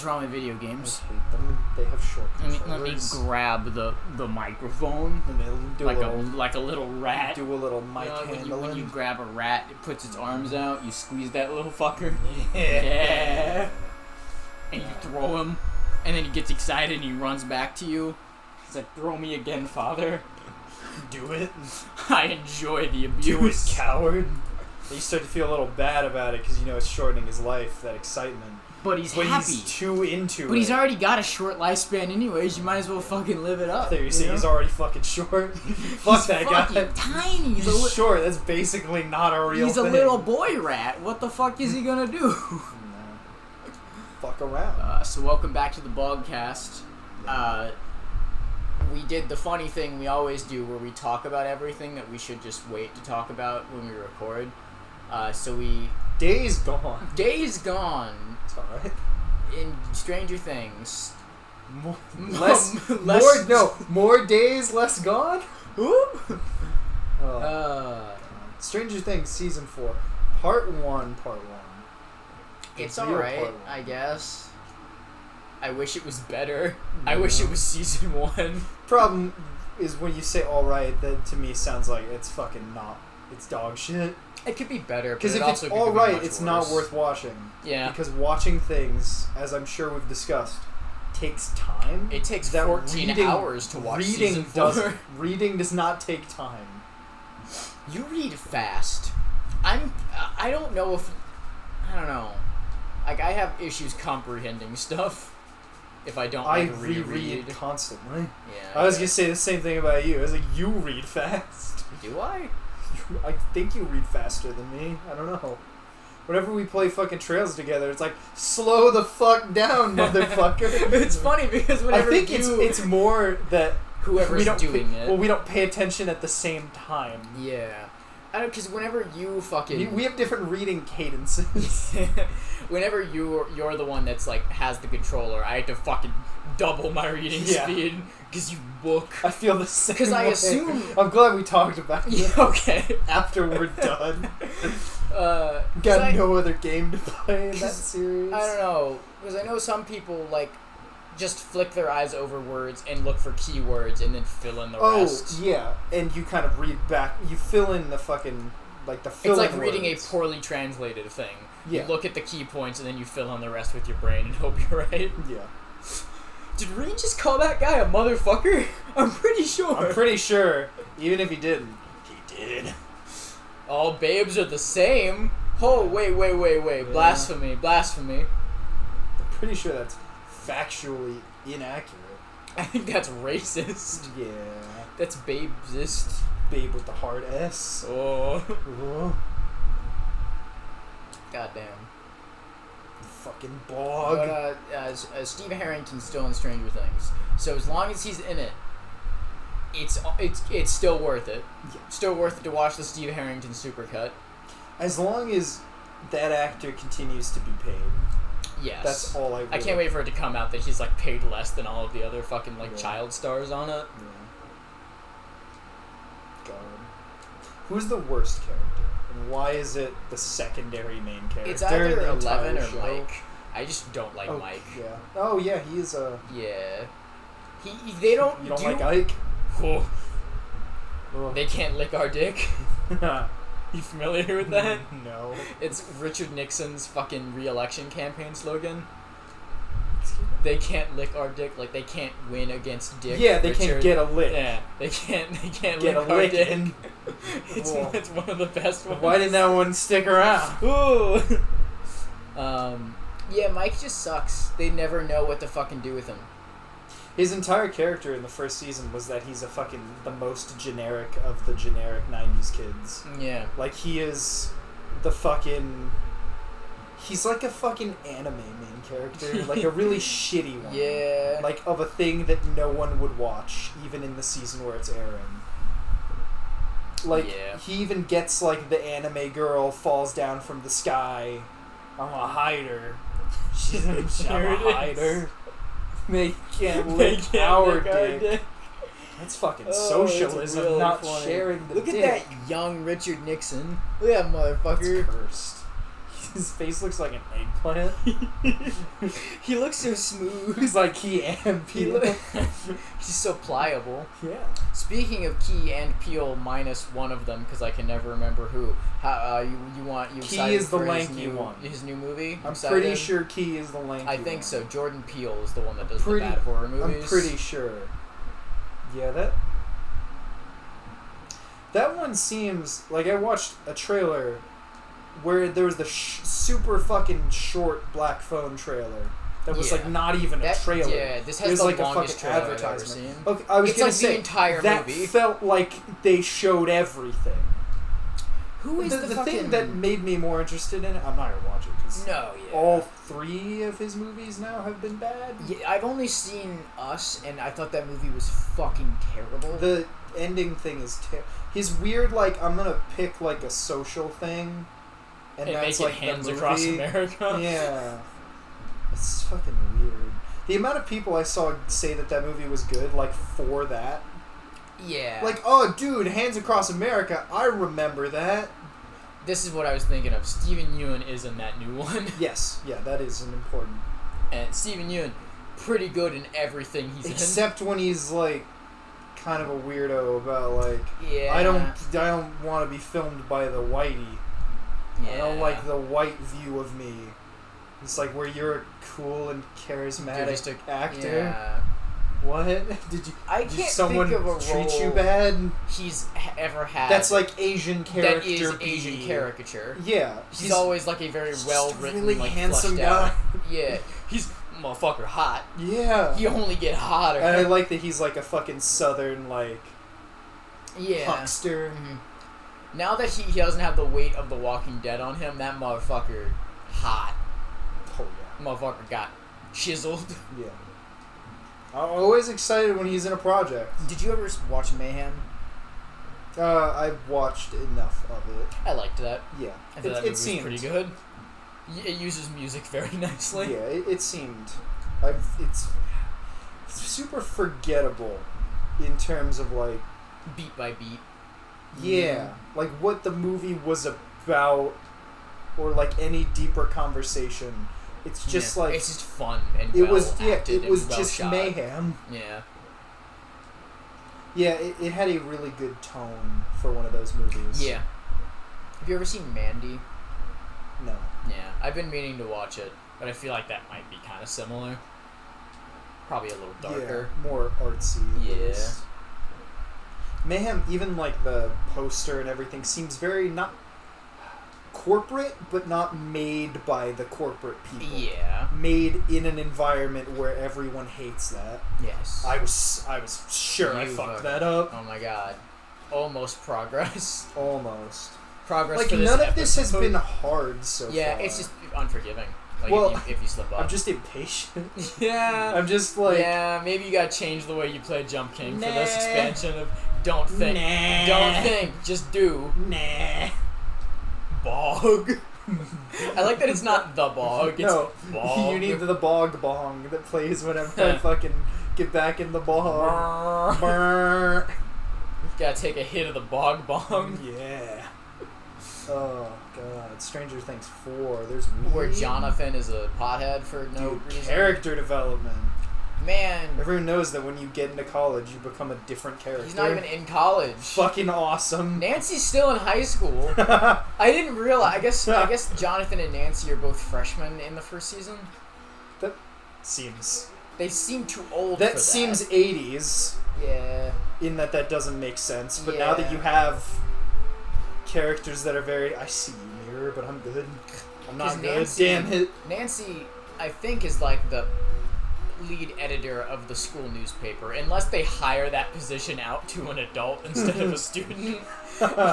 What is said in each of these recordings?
What's wrong with video games? I hate them. They have short controllers. Let me grab the microphone. And they'll do like a little rat. Do a little mic handling. When you grab a rat, it puts its arms out. You squeeze that little fucker. Yeah. And you throw him, and then he gets excited and he runs back to you. He's like, "Throw me again, father." Do it. I enjoy the abuse. Do it, coward. You start to feel a little bad about it because you know it's shortening his life. That excitement. But he's happy. He's too into it. But he's already got a short lifespan anyways. You might as well fucking live it up. There you see, he's already fucking short. Fuck that guy. He's fucking tiny. He's short. That's basically not a real thing. He's a little boy rat. What the fuck is he gonna do? No. Fuck around. So welcome back to the Bogcast. We did the funny thing we always do where we talk about everything that we should just wait to talk about when we record. Days gone. Days Gone. It's alright. In Stranger Things. More days, less gone? Stranger Things Season 4. Part 1. It's alright, I guess. I wish it was better. I wish it was Season 1. Problem is when you say alright, that to me sounds like it's fucking not. It's dog shit. It could be better, because if it's alright, it's not worth watching. Yeah. Because watching things, as I'm sure we've discussed, takes time. It takes 14 hours to watch Season 4. Reading does not take time. You read fast. I don't know. Like, I have issues comprehending stuff if I don't reread constantly. Yeah. I was going to say the same thing about you. I was like, you read fast. Do I? I think you read faster than me. I don't know. Whenever we play fucking Trails together, it's like, slow the fuck down, motherfucker. It's funny because whenever I think it's more that whoever's doing it. Well, we don't pay attention at the same time. Yeah. I don't, because whenever you fucking... We have different reading cadences. Whenever you're the one that's, like, has the controller, I have to fucking double my reading speed, because you book. I feel the same because I assume... I'm glad we talked about it. Yeah, okay. After we're done. Got no other game to play in that series. I don't know, because I know some people, like, just flick their eyes over words and look for keywords and then fill in the rest. Oh, yeah. And you kind of read back. You fill in the fucking, like, the fill-in It's like reading words. a poorly translated thing. Yeah. You look at the key points and then you fill in the rest with your brain and hope you're right. Yeah. Did Reed just call that guy a motherfucker? I'm pretty sure. Even if he didn't. He did. All babes are the same. Oh, wait. Yeah. Blasphemy. I'm pretty sure that's factually inaccurate. I think that's racist. Yeah. That's babesist. Babe with the hard S. Oh. Goddamn. Fucking bog. But Steve Harrington's still in Stranger Things, so as long as he's in it, it's still worth it. Yeah. Still worth it to watch the Steve Harrington supercut. As long as that actor continues to be paid. Yes. That's all I can't wait for it to come out that he's like paid less than all of the other fucking child stars on it. Yeah. God. Who's the worst character? And why is it the secondary main character? It's either the 11 or show? Mike. I just don't like Mike. Yeah. Oh yeah, he is a. Yeah. They don't. You don't like Ike? Oh. They can't lick our dick. You familiar with that? No. It's Richard Nixon's fucking re-election campaign slogan. They can't lick our dick, like they can't win against Dick. Yeah, they Richard. can't get a lick. Yeah, they can't get lick a our lick dick. in. It's one of the best ones. Why didn't that one stick around? Ooh. Yeah, Mike just sucks. They never know what to fucking do with him. His entire character in the first season was that he's the most generic of the generic 90s kids. Yeah. Like, he is the fucking... He's like a fucking anime main character. Like, a really shitty one. Yeah. Like, of a thing that no one would watch, even in the season where it's airing. Like, he even gets, like, the anime girl falls down from the sky. I'm a hider. I'm a hider. They can't lick our dick. That's fucking socialism, really not funny. sharing the Look dick. at that young Richard Nixon. Look at that motherfucker. That's cursed. His face looks like an eggplant. He looks so smooth. He's like Key and Peele. He's so pliable. Yeah. Speaking of Key and Peele minus one of them, because I can never remember who. How you Key is the for lanky one. His new movie. I'm pretty sure Key is the lanky one. I think so. Jordan Peele is the one that does the bad horror movies. I'm pretty sure. Yeah, that one seems like I watched a trailer where there was the super fucking short Black Phone trailer that was like not even a trailer. Yeah, this has it was the like longest a fucking trailer advertisement. I've ever seen. Okay, I was it's gonna like say the entire that movie. felt like they showed everything. Who is the thing that made me more interested in it? I'm not gonna watch it because all 3 of his movies now have been bad. Yeah, I've only seen Us, and I thought that movie was fucking terrible. The ending thing is his weird, like, I'm gonna pick like a social thing, and that's make like Hands the movie. Across America. Yeah, it's fucking weird. The amount of people I saw say that movie was good, like for that. Yeah. Like, oh, dude, Hands Across America, I remember that. This is what I was thinking of. Steven Yeun is in that new one. Yes, yeah, that is an important. And Steven Yeun, pretty good in everything he's in. Except when he's like, kind of a weirdo about like, yeah. I don't want to be filmed by the whitey. Yeah. I don't like the white view of me. It's like where you're a cool and charismatic actor. Yeah. What? Did someone think of a treat you role bad? He's ever had. That's like Asian character. That is Asian caricature. Yeah. He's always like a very well written, really like handsome fleshed out. guy. Yeah. He's motherfucker hot. Yeah. He only get hotter. And I like that he's like a fucking southern like huckster. Mm-hmm. Now that he doesn't have the weight of The Walking Dead on him, that motherfucker hot. Oh yeah. Motherfucker got chiseled. Yeah. I'm always excited when he's in a project. Did you ever watch Mayhem? I watched enough of it. I liked that. Yeah. I thought that movie was pretty good. It uses music very nicely. Yeah, it seemed. It's super forgettable in terms of like beat by beat. Yeah, like what the movie was about, or like any deeper conversation. It's just like it's just fun and it well was acted it was and well just shot. mayhem. Yeah. Yeah, it had a really good tone for one of those movies. Yeah. Have you ever seen Mandy? No. Yeah, I've been meaning to watch it, but I feel like that might be kind of similar. Probably a little darker. Yeah, more artsy. Yeah. Mayhem, even like the poster and everything, seems very not corporate, but not made by the corporate people. Yeah. Made in an environment where everyone hates that. Yes. I was sure I fucked that up. Oh my god. Almost progress. Almost. Progress. Like for this none of episode. this has been hard so far. Yeah, it's just unforgiving. Like well, if you slip up. I'm just impatient. Yeah. I'm just like. Yeah, maybe you gotta change the way you play Jump King for this expansion of don't think. Don't think, just do. Bog. I like that it's not the bog. It's bog. You need the bog bong that plays whenever I fucking get back in the bog. Brr. Gotta take a hit of the bog bong. Yeah. Oh god, Stranger Things 4. There's weed. Where Jonathan is a pothead for no reason. Character development. Man. Everyone knows that when you get into college, you become a different character. He's not even in college. Fucking awesome. Nancy's still in high school. I didn't realize. I guess Jonathan and Nancy are both freshmen in the first season. That seems. They seem too old. That for seems 80s. Yeah. In that doesn't make sense. But now that you have characters that are very, I see you, mirror, but I'm good. I'm not good. Nancy, Damn it. Nancy, I think, is like the lead editor of the school newspaper, unless they hire that position out to an adult instead of a student,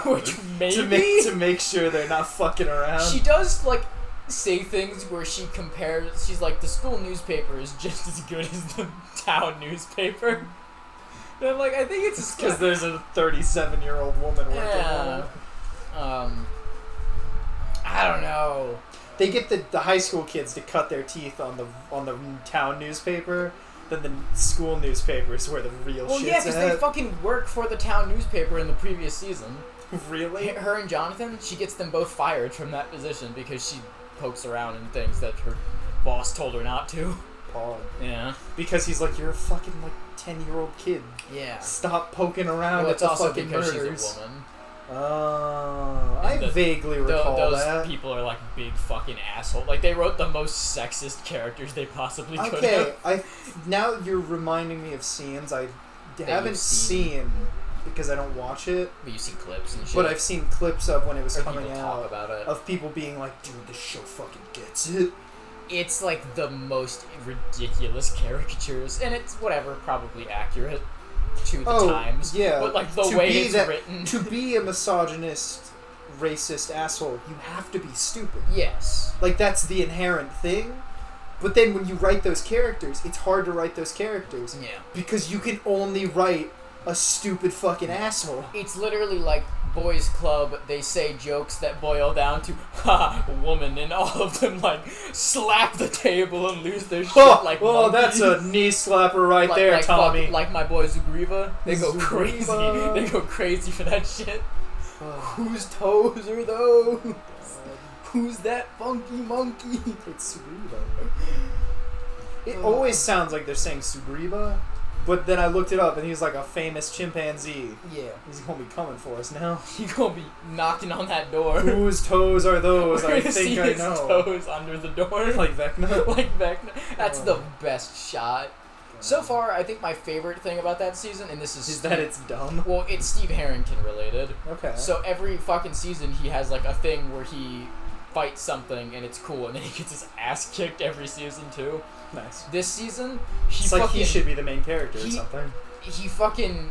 which maybe to make sure they're not fucking around. She does like say things where she compares. She's like, the school newspaper is just as good as the town newspaper. And I'm like, I think it's because there's a 37-year-old woman working on it. I don't know. They get the high school kids to cut their teeth on the town newspaper. Then the school newspaper is where the real shit's at. Well, yeah, because they fucking work for the town newspaper in the previous season. Really? Her and Jonathan, she gets them both fired from that position because pokes around in things that her boss told her not to. Pog. Yeah. Because he's like, you're a fucking 10-year-old kid. Yeah. Stop poking around Well, at it's the also fucking because murders. she's a woman. I vaguely recall those that. people are like big fucking assholes. Like they wrote the most sexist characters they possibly could Okay, have. now you're reminding me of scenes I haven't seen because I don't watch it. But you see clips and shit. But I've seen clips of when it was or coming people out talk about it. of people being like, "Dude, this show fucking gets it." It's like the most ridiculous caricatures, and it's whatever, probably accurate to the times. Yeah, but like the way it's written. To be a misogynist, racist asshole, you have to be stupid. Yes. Like that's the inherent thing. But then when you write those characters, it's hard to write those characters. Yeah. Because you can only write a stupid fucking asshole. It's literally like Boys Club. They say jokes that boil down to "ha, woman," and all of them like slap the table and lose their shit like monkeys. That's a knee slapper right there, like Tommy. Like my boy Zugriva. They go Zugriva. crazy. They go crazy for that shit. Whose toes are those? Who's that funky monkey? It's Sugriva. It always sounds like they're saying Sugriva, but then I looked it up and he's like a famous chimpanzee. Yeah. He's gonna be coming for us now. He's gonna be knocking on that door. Whose toes are those? We're I gonna think see I his know. toes under the door. Like Vecna? Like Vecna. That's the best shot. So far, I think my favorite thing about that season, and this is that it's dumb. Well, it's Steve Harrington related. Okay. So every fucking season, he has like a thing where he fights something and it's cool, and then he gets his ass kicked every season too. Nice. This season, It's like he should be the main character or something. He fucking...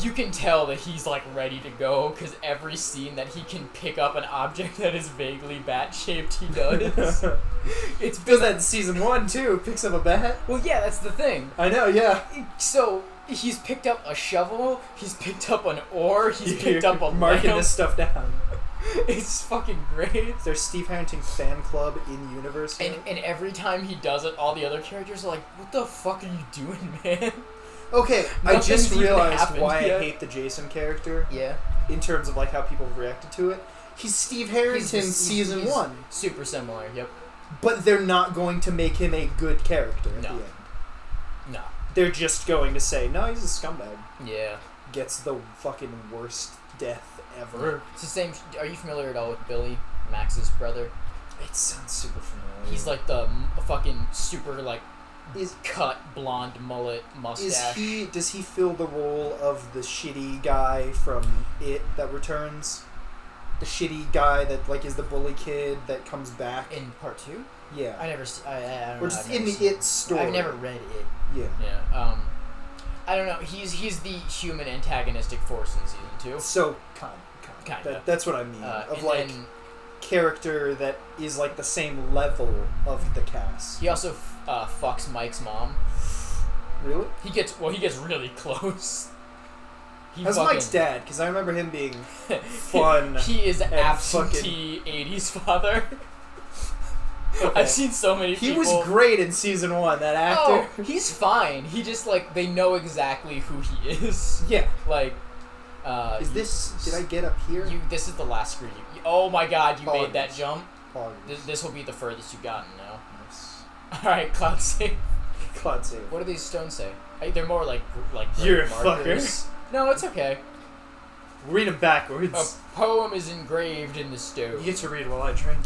You can tell that he's like ready to go, because every scene that he can pick up an object that is vaguely bat-shaped, he does. It's does that in season 1 too. Picks up a bat. Well, yeah, that's the thing. I know. Yeah. So he's picked up a shovel. He's picked up an oar. He's picked up a marking lamp. this stuff down. It's fucking great. There's Steve Harrington fan club in universe. And every time he does it, all the other characters are like, "What the fuck are you doing, man?" Okay, I just Nothing's even realized happened why yet. I hate the Jason character. Yeah. In terms of like how people have reacted to it. He's Steve Harrington season 1. Super similar, yep. But they're not going to make him a good character at the end. No. They're just going to say, no, he's a scumbag. Yeah. Gets the fucking worst death ever. It's the same. Are you familiar at all with Billy, Max's brother? It sounds super familiar. He's like the fucking super like cut blonde mullet mustache. Does he fill the role of the shitty guy from It that returns? The shitty guy that like is the bully kid that comes back In part 2? Yeah. I never. I don't know. Or just in the It story. I've never read It. Yeah. Yeah. I don't know. He's the human antagonistic force in season 2. So kind. That's what I mean. Of like character that is like the same level of the cast. He also fucks Mike's mom. Really? He gets really close. How's Mike's dad? Because I remember him being fun. He is absentee 80s father. Okay. I've seen so many people. He was great in season 1, that actor. Oh, he's fine. He just, like, they know exactly who he is. Yeah. Like, did I get up here? This is the last screen. Oh my god, you made that jump. Apologies. This will be the furthest you've gotten now. Nice. Alright, Cloud Save. Cloud Save. What do these stones say? They're more like you're a markers. fucker. No, it's okay. Read them backwards. A poem is engraved in the stone. You get to read while I drink.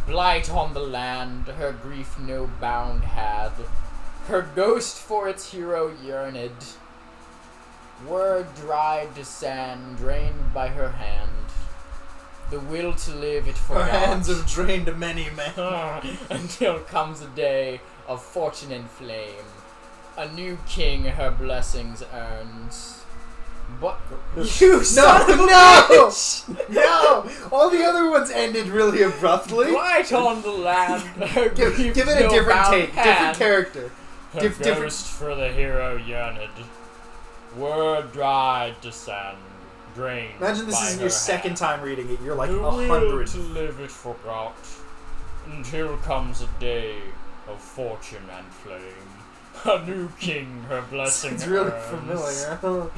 Blight on the land, her grief no bound had. Her ghost for its hero yearned. Were dried to sand, drained by her hand. The will to live it forgot. Her hands have drained many men. Until comes a day of fortune and flame. A new king her blessings earns. What? You son of a bitch! No! All the other ones ended really abruptly. Blight on the land. Her give it a different take. Different character. Her ghost for the hero yearned. Were dried to sand, drained. Imagine this is your second time reading it. You're like the 100. Will to live it forgot. Until comes a day of fortune and flame. A new king her blessing It's really earns. familiar.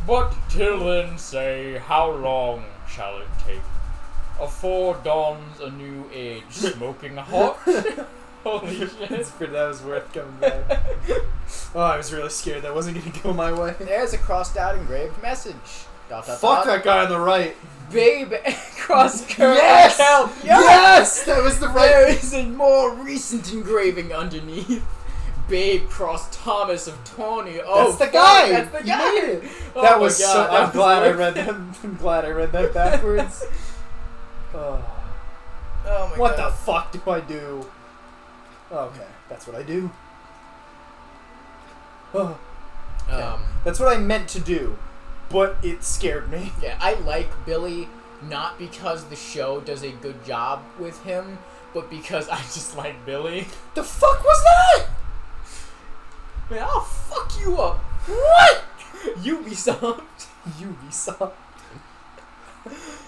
But till then say, how long shall it take? Afore dawns a new age, smoking hot. Holy shit. That was worth coming back. Oh, I was really scared that wasn't going to go my way. There's a crossed out engraved message. Fuck that guy on the right. Babe, cross curve. Yes! Help. Yes! That was the right. There is a more recent engraving underneath. Babe cross Thomas of Tawny. Oh, that's the guy. That's the guy. You made it. Oh that was God, so. I'm glad I read that. I'm glad I read that backwards. Oh my God. What the fuck do I do? Okay, that's what I do. Oh. Okay. That's what I meant to do, but it scared me. Yeah, I like Billy not because the show does a good job with him, but because I just like Billy. The fuck was that? Man, I'll fuck you up. What? Ubisoft. Ubisoft.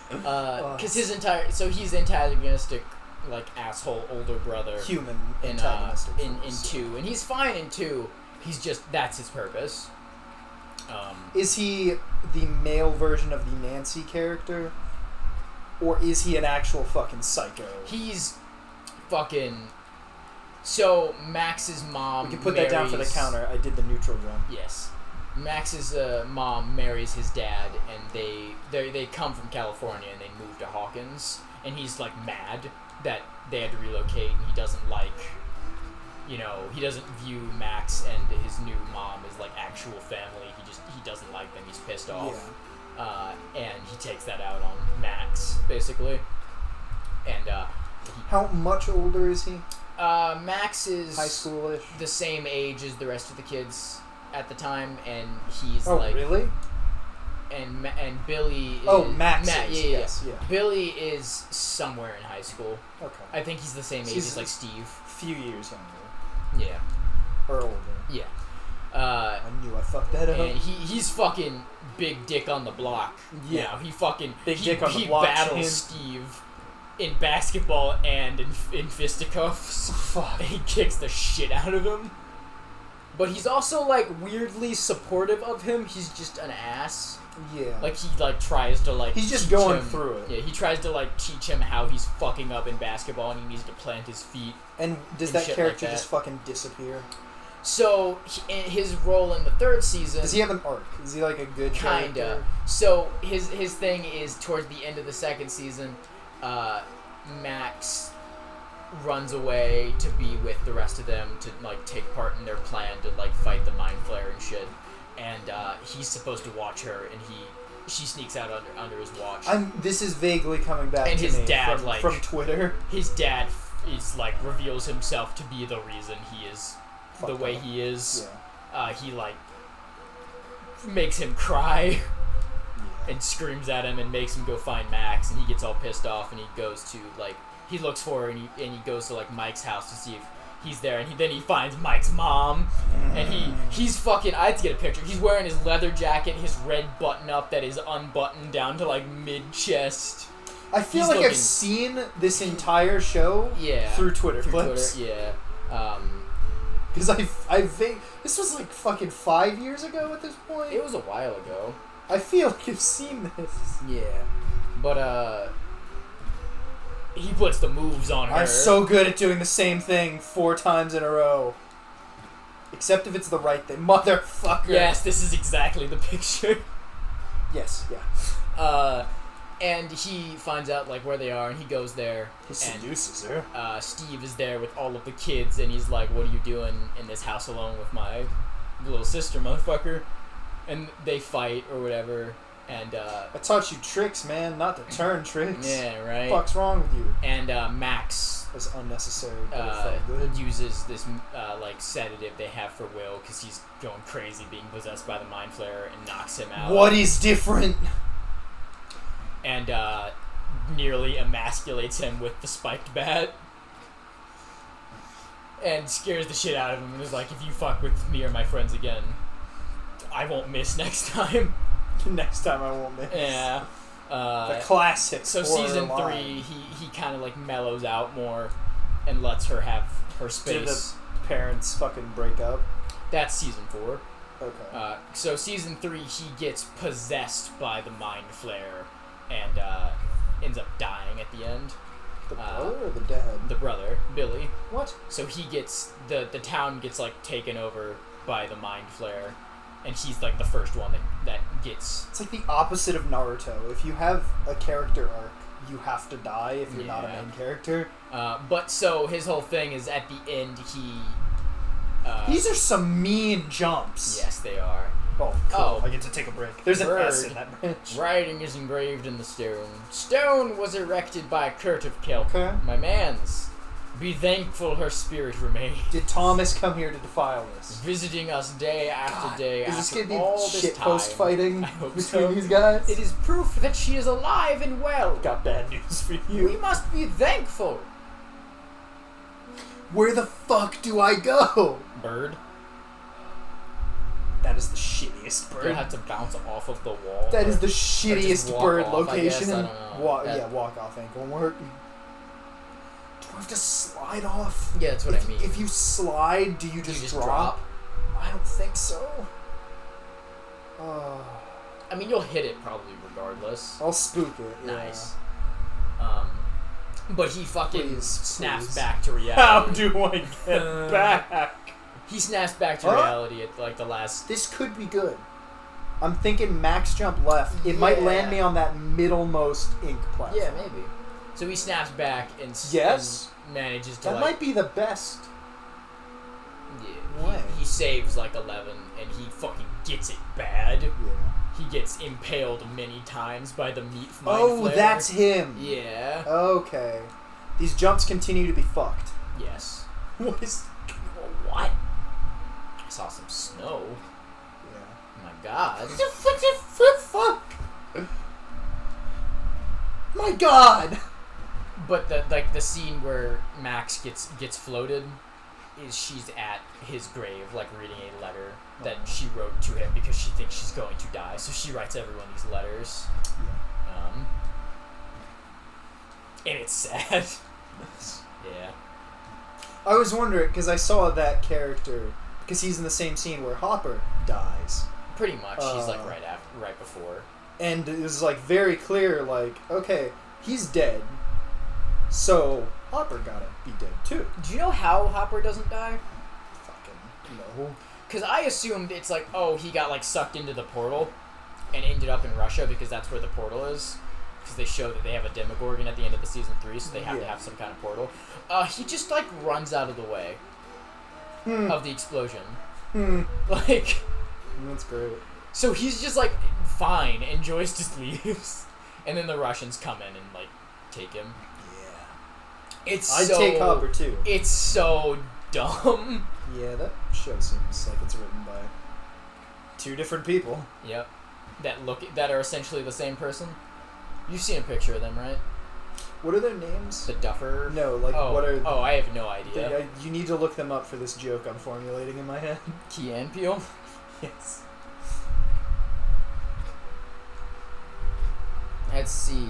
Because he's antagonistic, like asshole older brother. Human antagonistic. In 2, and he's fine in 2. He's just, that's his purpose. Is he the male version of the Nancy character, or is he an actual fucking psycho? He's fucking. So Max's mom. We can put that down for the counter. I did the neutral drum. Yes. Max's mom marries his dad, and they come from California and they move to Hawkins, and he's like mad that they had to relocate, and he doesn't like, he doesn't view Max and his new mom as like actual family. He doesn't like them. He's pissed off, and he takes that out on Max basically. And how much older is he? Max is high schoolish, the same age as the rest of the kids at the time, and he's really? And Billy is... Oh, Max Yes. Billy is somewhere in high school. Okay. I think he's the same age as, like, Steve. Few years younger. Yeah. Or older. Yeah. I knew I fucked that up. And he's fucking big dick on the block. Yeah. He fucking... Big dick on the block. He battles Steve in basketball and in fisticuffs. Fuck. He kicks the shit out of him. But he's also, like, weirdly supportive of him. He's just an ass. Yeah. Like, he, like, tries to, like... He's just going through it. Yeah, he tries to, like, teach him how he's fucking up in basketball and he needs to plant his feet. And does that character just fucking disappear? So, his role in the 3rd season... Does he have an arc? Is he, like, a good character? Kinda. So, his thing is, towards the end of the 2nd season, Max runs away to be with the rest of them to, like, take part in their plan to, like, fight the Mind Flayer and shit. And he's supposed to watch her, and she sneaks out under his watch. This is vaguely coming back and to his me dad, from Twitter. His dad is, like, reveals himself to be the reason he is the way he is. Yeah. He, like, makes him cry and screams at him and makes him go find Max, and he gets all pissed off, and he goes to, like, he looks for her, and he goes to, like, Mike's house to see if he's there, and then he finds Mike's mom, and he's fucking, I have to get a picture, he's wearing his leather jacket, his red button-up that is unbuttoned down to, like, mid-chest. I feel like I've seen this entire show through Twitter clips. Twitter, because I think this was, like, fucking 5 years ago at this point. It was a while ago. I feel like I've seen this. Yeah. But, he puts the moves on her. I'm so good at doing the same thing 4 times in a row. Except if it's the right thing. Motherfucker. Yes, this is exactly the picture. Yes, yeah. And he finds out, like, where they are, and he goes there. He seduces her. Steve is there with all of the kids, and he's like, what are you doing in this house alone with my little sister, motherfucker? And they fight, or whatever. And I taught you tricks, man, not to turn tricks. Yeah, right. What the fuck's wrong with you? And Max was unnecessary, but it felt good. Uses this like sedative they have for Will because he's going crazy, being possessed by the Mind Flayer, and knocks him out. What is different? And nearly emasculates him with the spiked bat. And scares the shit out of him and is like, if you fuck with me or my friends again, I won't miss next time. Next time I won't miss. Yeah. The classic. So season 3, he kind of like mellows out more and lets her have her space. Did the parents fucking break up? That's season 4. Okay. So season 3, he gets possessed by the Mind Flayer, and ends up dying at the end. The brother or the dad? The brother, Billy. What? So he gets the town gets like taken over by the Mind Flayer, and he's like the first one that gets. It's like the opposite of Naruto. If you have a character arc, you have to die if you're not a main character. But so his whole thing is at the end he. These are some mean jumps. Yes, they are. Oh, cool. I get to take a break. There's an S in that branch. Writing is engraved in the stone. Stone was erected by Kurt of Kelp. Okay. My mans. Be thankful her spirit remains. Did Thomas come here to defile this? Visiting us day after day is after this gonna be all shit this time. post fighting between these guys? It is proof that she is alive and well. Got bad news for you. We must be thankful. Where the fuck do I go? Bird. That is the shittiest bird. You have to bounce off of the wall. That is the shittiest bird off, location. I don't know. Yeah, walk off ain't gonna work. Do I have to slide off? Yeah, that's what I mean. If you slide, do you just drop? I don't think so. I mean, you'll hit it probably regardless. I'll spook it. Yeah. Nice. But he fucking snaps please. back to reality. How do I get back? He snaps back to reality at like the last. This could be good. I'm thinking max jump left. It might land me on that middlemost ink platform. Yeah, maybe. So he snaps back and and manages to. That might be the best. Yeah. He saves like 11, and he fucking gets it bad. Yeah. He gets impaled many times by the meat Mind Flayer. That's him. Yeah. Okay. These jumps continue to be fucked. Yes. What is? What? I saw some snow. Yeah. My God. Fuck. My God. But the scene where Max gets floated is she's at his grave, like reading a letter that she wrote to him because she thinks she's going to die. So she writes everyone these letters. Yeah. And it's sad. Yeah. I was wondering because I saw that character because he's in the same scene where Hopper dies. Pretty much, he's like right before. And it was like very clear, like, okay, he's dead, so Hopper gotta be dead too. Do you know how Hopper doesn't die? Fucking no. Because I assumed it's like, oh, he got like sucked into the portal and ended up in Russia because that's where the portal is. Because they show that they have a Demogorgon at the end of the season 3, so they have to have some kind of portal. He just like runs out of the way of the explosion. Like, that's great. So he's just like fine, and Joyce just leaves, and then the Russians come in and like take him. Yeah, I'd take Hopper too. It's so dumb. Yeah, that show seems like it's written by two different people. Yep, that are essentially the same person. You've seen a picture of them, right? What are their names? The Duffer. No, like what are? Oh, I have no idea. You need to look them up for this joke I'm formulating in my head. Key and Peele. Yes. Let's see.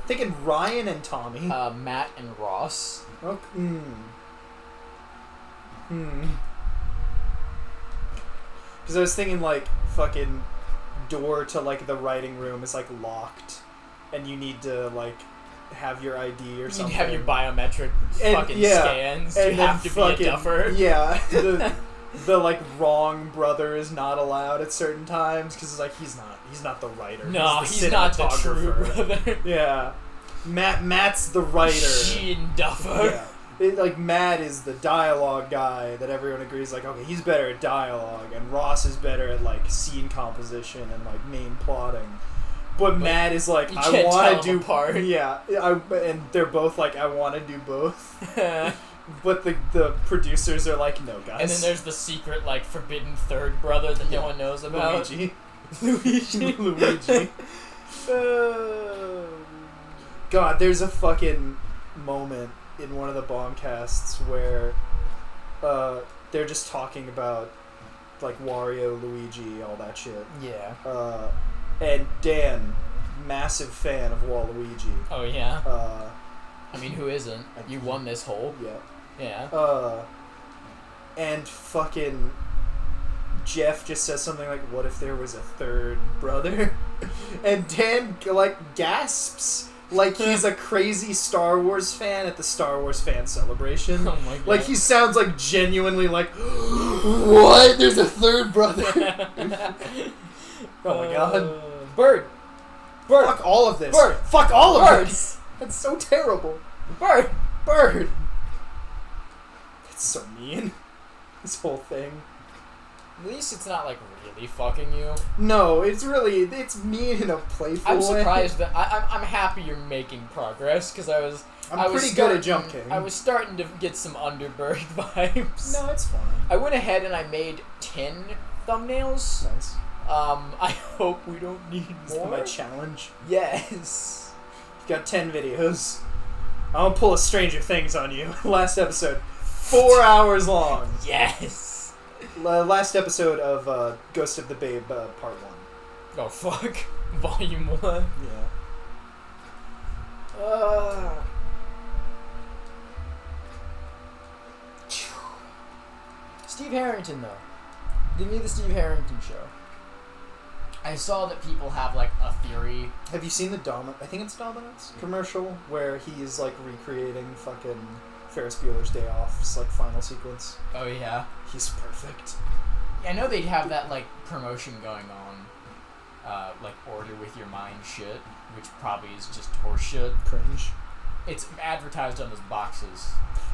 Thinking Ryan and Tommy. Matt and Ross. Okay. Because I was thinking like fucking door to like the writing room is like locked, and you need to like have your ID or something. You have your biometric fucking scans. And you have to be a Duffer. Yeah. The like wrong brother is not allowed at certain times because it's like he's not the writer. No, he's not the true brother. Yeah, Matt's the writer. Gene Duffer. Yeah, like Matt is the dialogue guy that everyone agrees like okay he's better at dialogue, and Ross is better at like scene composition and like main plotting. But Matt is like I want to do part. Yeah, and they're both like I want to do both. But the producers are like, no, guys. And then there's the secret, like, forbidden third brother that no one knows about. Luigi. God, there's a fucking moment in one of the Bombcasts where they're just talking about, like, Wario, Luigi, all that shit. Yeah. And Dan, massive fan of Waluigi. Oh, yeah? I mean, who isn't? You won this hole. Yeah. Yeah. And fucking Jeff just says something like, what if there was a third brother? And Dan, like, gasps like he's a crazy Star Wars fan at the Star Wars fan celebration. Oh my god. Like, he sounds like genuinely like, what? There's a third brother. Oh my god. Bird. Fuck all of this. Bird. Fuck all of Bird. this. That's so terrible. Bird. Bird. That's so mean. This whole thing. At least it's not like really fucking you. No, it's mean in a playful I'm way. surprised that I'm happy you're making progress because I was pretty good at jumping. I was starting to get some Underberg vibes. No, it's fine. I went ahead and I made 10 thumbnails. Nice. I hope we don't need more. My challenge. Yes. You've got 10 videos. I'm gonna pull a Stranger Things on you. Last episode, 4 hours long. Yes. Last episode of Ghost of the Babe, part 1. Oh fuck. Volume 1. Yeah. Steve Harrington though. Give me the Steve Harrington show. I saw that people have like a theory. Have you seen the I think it's Domino's commercial where he is like recreating fucking Ferris Bueller's Day Off's like final sequence? Oh yeah. He's perfect. I know they'd have that like promotion going on, like order with your mind shit, which probably is just horseshit. Cringe. It's advertised on those boxes.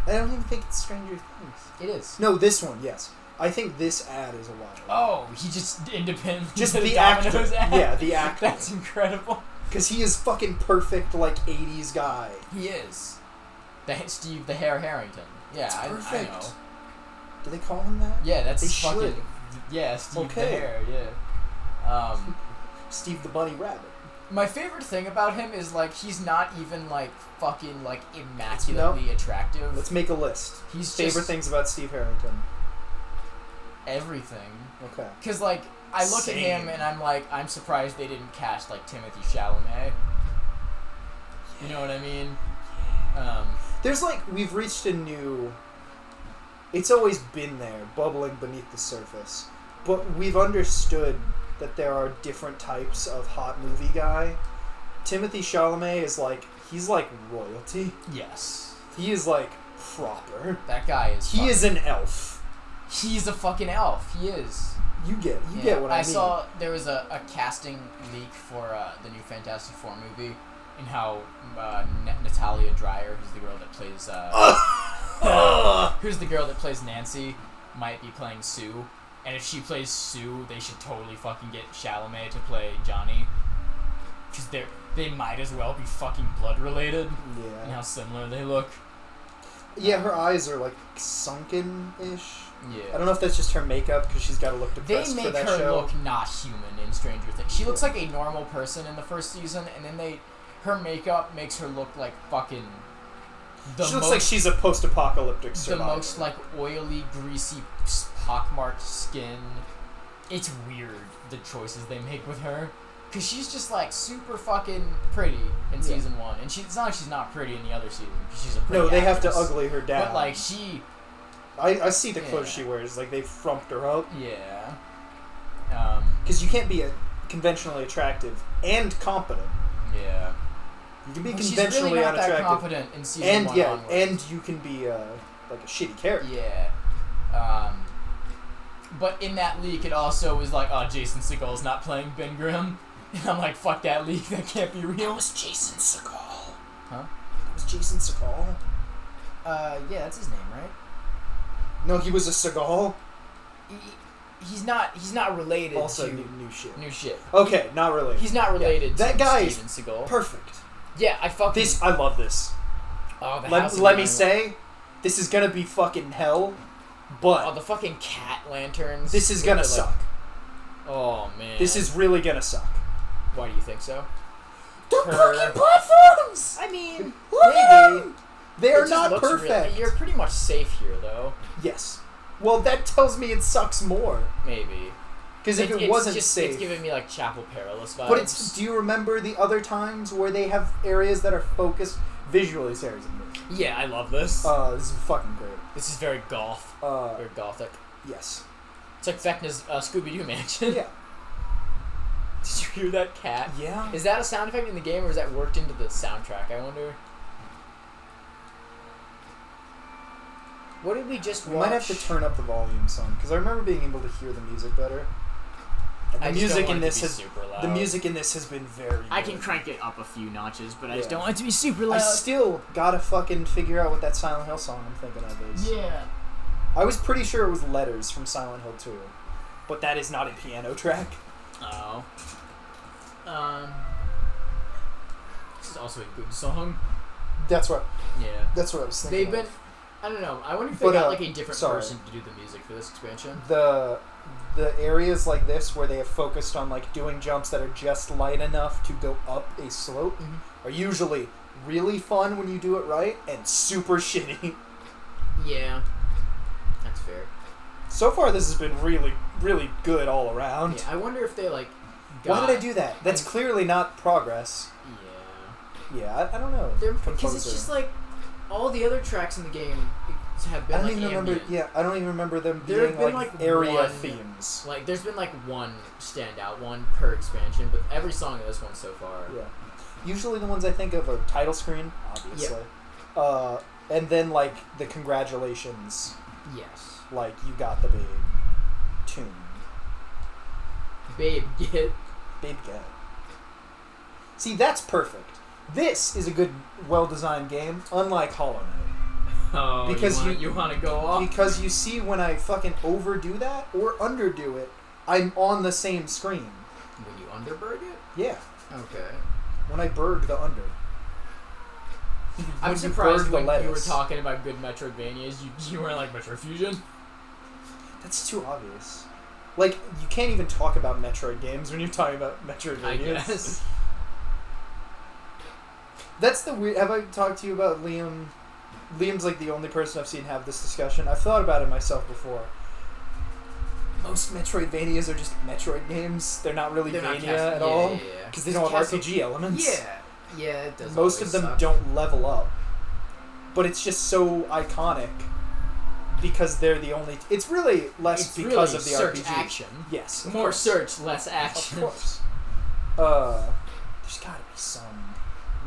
I don't even think it's Stranger Things. It is. No, this one, yes. I think this ad is a lot. Oh, he just independent. Just the the actor. Domino's ad? Yeah, the actor. That's incredible. Because he is fucking perfect, like 80s guy. He is. Steve the Hair Harrington. Yeah, It's perfect. I know. Do they call him that? Yeah, that's They fucking. should. Yeah, Steve the Okay. Hair. Yeah. Steve the Bunny Rabbit. My favorite thing about him is like he's not even like fucking like immaculately attractive. Let's make a list. He's Favorite just things about Steve Harrington. everything. Okay. Cause like I look at him Same. and I'm like I'm surprised they didn't cast like Timothy Chalamet. You know what I mean? There's like, we've reached a new... It's always been there, bubbling beneath the surface. But we've understood that there are different types of hot movie guy. Timothy Chalamet is like, he's like royalty. Yes. He is like proper. That guy is. He is an elf. He's a fucking elf. He is. You get what I mean. I saw there was a casting leak for the new Fantastic Four movie, and how Natalia Dreyer, who's the girl that plays who's the girl that plays Nancy, might be playing Sue. And if she plays Sue, they should totally fucking get Chalamet to play Johnny, because they might as well be fucking blood related. Yeah. And how similar they look. Yeah, her eyes are like sunken-ish. Yeah. I don't know if that's just her makeup because she's got to look depressed They for make that her show. look not human in Stranger Things. She looks like a normal person in the first season, and then her makeup makes her look like fucking. She looks like she's a post-apocalyptic the survivor. most like oily, greasy, pockmarked skin. It's weird the choices they make with her, cause she's just like super fucking pretty in season 1, and it's not like she's not pretty in the other season. Cause she's a pretty. No, they have actress. to ugly her down. But like she. I see the clothes she wears. Like they've frumped her up. Yeah. Because you can't be conventionally attractive and competent. Yeah. You can be Well, conventionally she's really not unattractive. that competent in season and 1 yeah, onwards. and you can be like a shitty character. Yeah. But in that leak, it also was like, oh, Jason Segel's not playing Ben Grimm. And I'm like, fuck that leak, that can't be real. That was Jason Segel. Huh? That was Jason Segel. Yeah, that's his name, right? No, he was a Seagal. He's not related Also, to... new shit. New shit. Okay, not related. He's not related That to guy Steven Seagal. Perfect. Yeah, I fucking... I love this. Oh, the Let me say, this is gonna be fucking hell, but Oh, the fucking cat lanterns. this is gonna suck. Oh, man. This is really gonna suck. Why do you think so? The Her- fucking platforms! I mean, Look at maybe. them! They are It just not looks perfect. You're pretty much safe here, though. Yes. Well, that tells me it sucks more. Maybe. Because if it It's wasn't just, safe... It's giving me, like, Chapel Perilous vibes. But do you remember the other times where they have areas that are focused visually? Series of movies. Yeah, I love this. This is fucking great. This is very goth. Very gothic. Yes. It's like Vecna's Scooby-Doo mansion. Yeah. Did you hear that cat? Yeah. Is that a sound effect in the game, or is that worked into the soundtrack? I wonder. What did we just watch? We might have to turn up the volume some, because I remember being able to hear the music better. And the music in this has been very good. I can crank it up a few notches, but I just don't want it to be super loud. I still gotta fucking figure out what that Silent Hill song I'm thinking of is. Yeah. I was pretty sure it was Letters from Silent Hill 2, but that is not a piano track. Oh. This is also a good song. That's what. Yeah. That's what I was thinking. They've been. I don't know. I wonder if they got like a different person to do the music for this expansion. The areas like this where they have focused on like doing jumps that are just light enough to go up a slope are usually really fun when you do it right and super shitty. Yeah. That's fair. So far, this has been really, really good all around. Yeah, I wonder if they like. Why did I do that? That's clearly not progress. Yeah. Yeah, I don't know. Because it's just like all the other tracks in the game have been. I don't even remember. Yeah, I don't even remember them being like area themes. Like, there's been like one standout, one per expansion, but every song in this one so far. Yeah. Usually the ones I think of are title screen, obviously. Yeah. And then like the congratulations. Yes. Like, you got the big tune. Babe, get. Babe, get. See, that's perfect. This is a good, well-designed game, unlike Hollow Knight. Oh, because you want to go off? Because you see, when I fucking overdo that or underdo it, I'm on the same screen. When you underberg it? Yeah. Okay. When I berg the under. I'm surprised when you were talking about good Metroidvanias, you weren't like Metro Fusion. That's too obvious. Like, you can't even talk about Metroid games when you're talking about Metroidvanias. I guess. That's the weird... Have I talked to you about Liam? Liam's like the only person I've seen have this discussion. I've thought about it myself before. Most Metroidvanias are just Metroid games. They're not really Vania at all. Because they don't have RPG elements. Yeah. Yeah, it does. Most of them don't level up. But it's just so iconic. Because they're the only... It's really less because of the search RPG. Action. Yes. More search, less action. Of course. There's gotta be some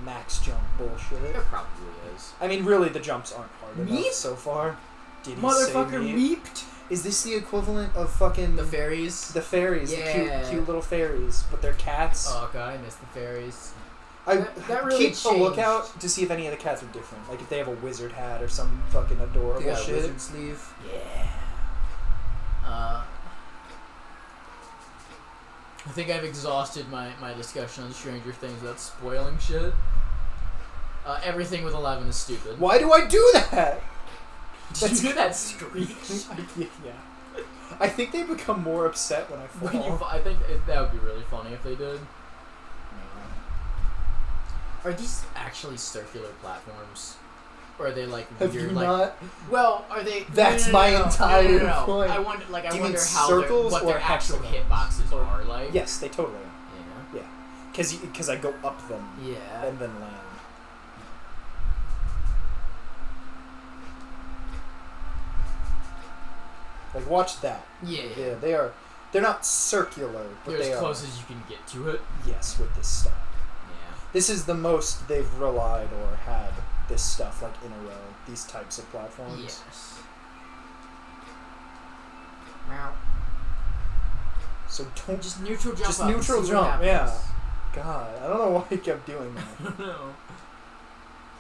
max jump bullshit. There probably is. I mean, really, the jumps aren't hard enough so far. Did he Motherfucker say meeped? Is this the equivalent of fucking... The fairies? The fairies. Yeah. The cute little fairies. But they're cats. Oh god, I miss the fairies. That really keep a lookout to see if any of the cats are different. Like if they have a wizard hat or some fucking adorable they got shit. A wizard sleeve. Yeah. I think I've exhausted my discussion on Stranger Things without spoiling shit. Everything with 11 is stupid. Why do I do that? Did you do that screech? Yeah. I think they become more upset when I fall. I think that would be really funny if they did. Are these actually circular platforms? Or are they like Have weird, you like... not? Well, are they... That's my entire point. I wonder, like, Do you wonder mean how circles what or their actual hitboxes are like. Yes, they totally are. Yeah. Yeah. Because I go up them. Yeah. And then land. Like, watch that. Yeah. Yeah, they are... They're not circular, but they're they as are... close as you can get to it. Yes, with this stuff. Yeah. This is the most they've relied or had this stuff, like, in a row. These types of platforms. Yes. Meow. So don't... Just neutral jump Just up neutral and see what jump, happens. yeah. God, I don't know why I kept doing that. I don't know.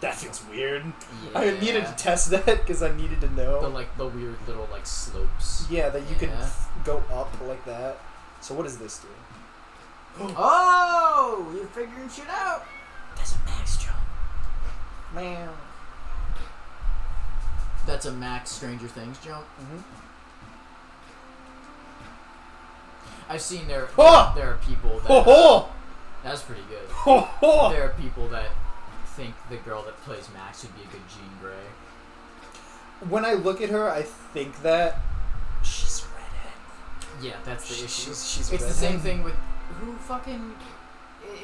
That feels weird. Yeah. I needed to test that because I needed to know. The weird little like slopes. Yeah, that you can go up like that. So what does this do? Oh, you're figuring shit out. That's a max jump. Man. That's a max Stranger Things jump. Mm-hmm. I've seen there Oh! are people that Oh! that's pretty good. Oh! There are people that think the girl that plays Max would be a good Jean Grey. When I look at her, I think that she's a redhead. Yeah, that's the issue. She's it's the same thing with who fucking.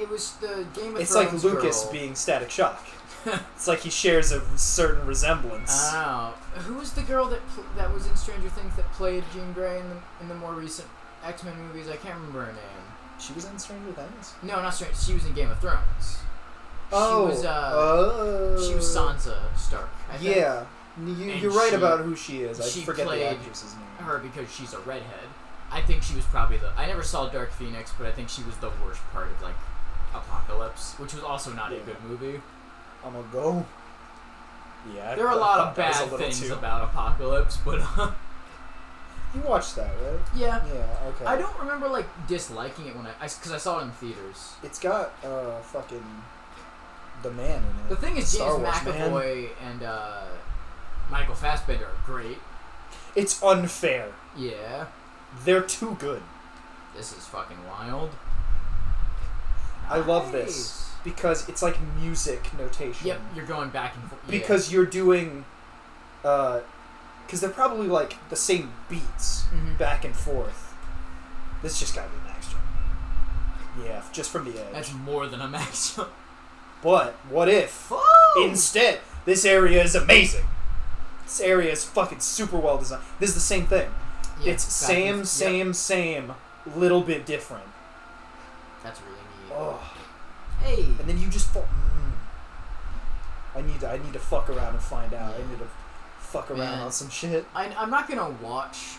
It was the Game of It's Thrones like Lucas girl. being Static Shock. It's like he shares a certain resemblance. Oh, who was the girl that was in Stranger Things that played Jean Grey in the more recent X-Men movies? I can't remember her name. She was in Stranger Things? No, not Stranger. She was in Game of Thrones. Oh. She was Sansa Stark. I think. Yeah. You're right about who she is. I forget the actress's name. Her because she's a redhead. I think she was probably I never saw Dark Phoenix, but I think she was the worst part of like Apocalypse, which was also not a good movie. I'm gonna go. Yeah. There are a lot of bad things about Apocalypse, but you watched that, right? Yeah. Yeah. Okay. I don't remember like disliking it when because I saw it in theaters. It's got fucking the man in it. The thing is, Star James Wars McAvoy and Michael Fassbender are great. It's unfair. Yeah. They're too good. This is fucking wild. I love this because it's like music notation. Yep, you're going back and forth. Because you're doing, because they're probably like the same beats back and forth. This just gotta be an Max jump. Yeah, just from the edge. That's more than a Max jump. But what if instead this area is amazing? This area is fucking super well designed. This is the same thing. Yeah, it's same, little bit different. That's really neat. Oh. Hey. And then you just fall. I need to fuck around and find out. I need to fuck around on some shit. I'm not gonna watch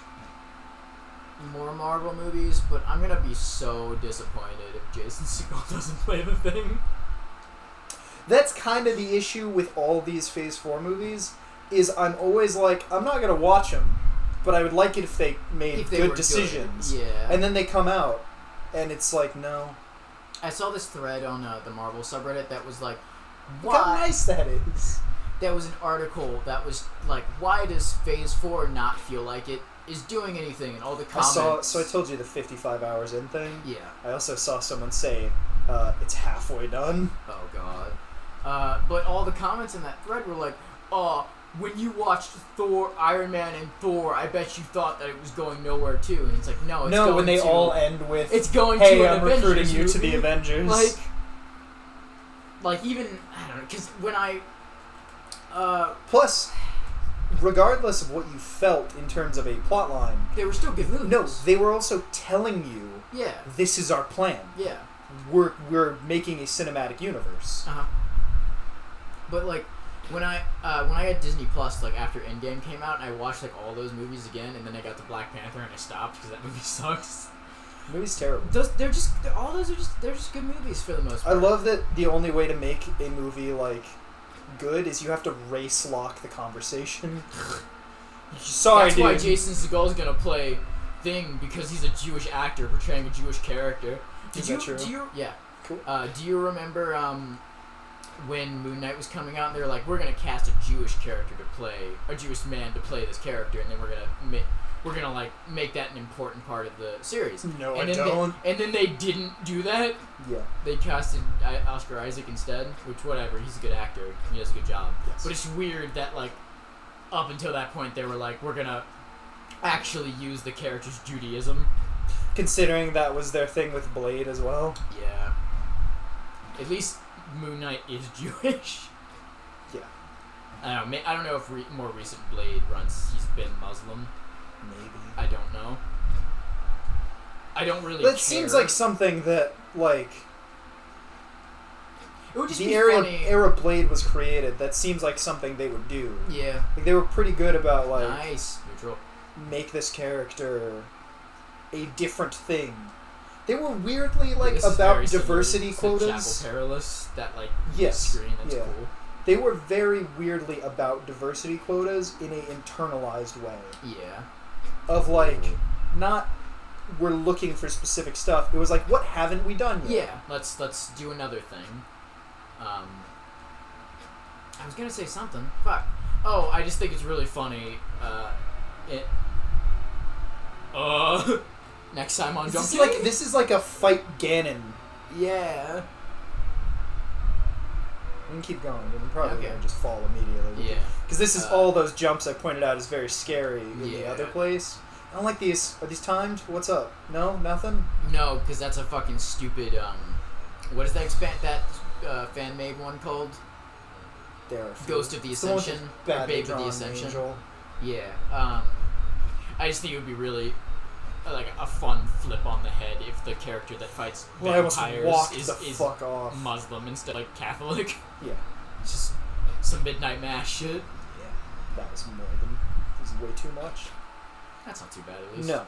more Marvel movies, but I'm gonna be so disappointed if Jason Segel doesn't play the Thing. That's kind of the issue with all these Phase 4 movies, is I'm always like, I'm not gonna watch them, but I would like it if they made good decisions. Good. Yeah. And then they come out, and it's like, no. I saw this thread on the Marvel subreddit that was like, look how nice that is. That was an article that was like, why does Phase 4 not feel like it is doing anything? And all the comments... So I told you the 55 hours in thing? Yeah. I also saw someone say, it's halfway done. Oh, God. But all the comments in that thread were like, when you watched Thor, Iron Man, and Thor, I bet you thought that it was going nowhere too. And it's like, no, it's going when they to, all end with, it's going hey, to an I'm Avengers recruiting you movie. to the Avengers. Like even, I don't know, because when I... Plus, regardless of what you felt in terms of a plotline... They were still good movies. No, they were also telling you, yeah, this is our plan. Yeah. We're making a cinematic universe. Uh-huh. But, like, when I had Disney Plus, like, after Endgame came out, and I watched, like, all those movies again, and then I got to Black Panther, and I stopped, because that movie sucks. The movie's terrible. They're just good movies for the most part. I love that the only way to make a movie, like, good is you have to race lock the conversation. Sorry, That's dude. why Jason Segel's gonna play Thing, because he's a Jewish actor portraying a Jewish character. Is that true? Yeah. Cool. Do you remember when Moon Knight was coming out, and they were like, we're gonna cast a Jewish character to play a Jewish man to play this character, and then we're gonna like make that an important part of the series. No, and I don't. And then they didn't do that. Yeah. They casted Oscar Isaac instead, which whatever. He's a good actor. He does a good job. Yes. But it's weird that like up until that point they were like, we're gonna actually use the character's Judaism. Considering that was their thing with Blade as well. Yeah. At least Moon Knight is Jewish. Yeah. I don't know if more recent Blade runs he's been Muslim. Maybe. I don't know. I don't really care. That seems like something that, like... It would just the be era Blade was created, that seems like something they would do. Yeah. Like, they were pretty good about, like... Nice. Neutral. Make this character a different thing. They were weirdly, like, this about diversity quotas. Chapel Perilous, that, like, yes. screen, that's yeah. cool. They were very weirdly about diversity quotas in a internalized way. Yeah. Of, like, not we're looking for specific stuff. It was like, what haven't we done yet? Yeah, let's do another thing. I was gonna say something. Fuck. Oh, I just think it's really funny. Next time on Jump King. This is like a fight Ganon. Yeah. We can keep going. We're probably Okay. gonna just fall immediately. Yeah. Because this is all those jumps I pointed out is very scary in the other place. I don't like these. Are these timed? What's up? No? Nothing? No, because that's a fucking stupid, what is that fan-made one called? Ghost of the Ascension? Or Babe of the Ascension? Angel. Yeah. I just think it would be really a fun flip on the head if the character that fights Well, I almost vampires walked is the fuck off. Muslim instead of Catholic. Yeah. Just some midnight mass shit. Yeah. That was way too much. That's not too bad at least. No.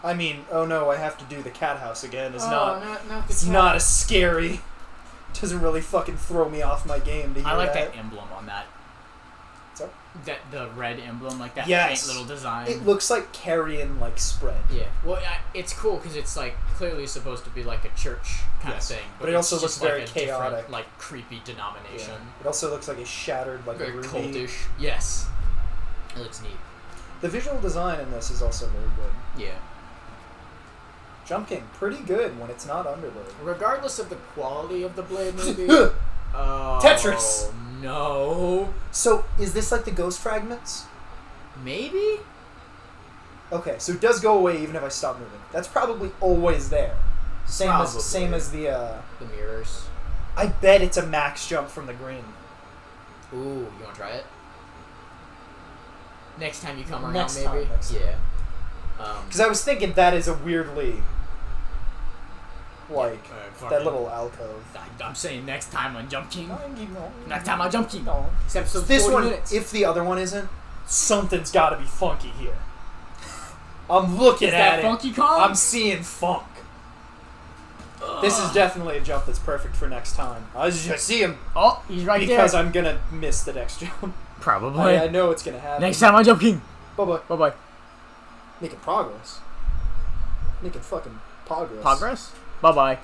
I mean, oh no, I have to do the cat house again. It's not the it's cat. not as scary. Doesn't really fucking throw me off my game to hear I like that. that emblem on that. So? The red emblem, like that Yes. faint little design. It looks like carrion spread. Yeah. Well, it's cool because it's like clearly supposed to be like a church kind Yes. of thing, But it also it's looks just like very a chaotic. different, like creepy denomination. Yeah. It also looks like a shattered Very a ruby. cultish. Yes. It looks neat. The visual design in this is also very good. Yeah. Jump King, pretty good when it's not Underlord. Regardless of the quality of the blade, maybe. Tetris! No. So, is this like the ghost fragments? Maybe? Okay, so it does go away even if I stop moving. That's probably always there. Same as the The mirrors. I bet it's a max jump from the green. Ooh, you want to try it? Next time you come around, Next maybe? time. Yeah. Because I was thinking that is a weirdly that little alcove. I'm saying next time on Jump King. No. Next time on Jump King. No. It's episode This 40 one, minutes. if the other one isn't, something's got to be funky here. I'm looking Is at that it. Funky Kong? I'm seeing funk. This is definitely a jump that's perfect for next time. I just see him. Oh, he's right there. Because I'm gonna miss the next jump. Probably. I know it's gonna happen. Next time on Jump King. Bye bye. Bye bye. Making progress. Making fucking progress. Progress? Bye bye.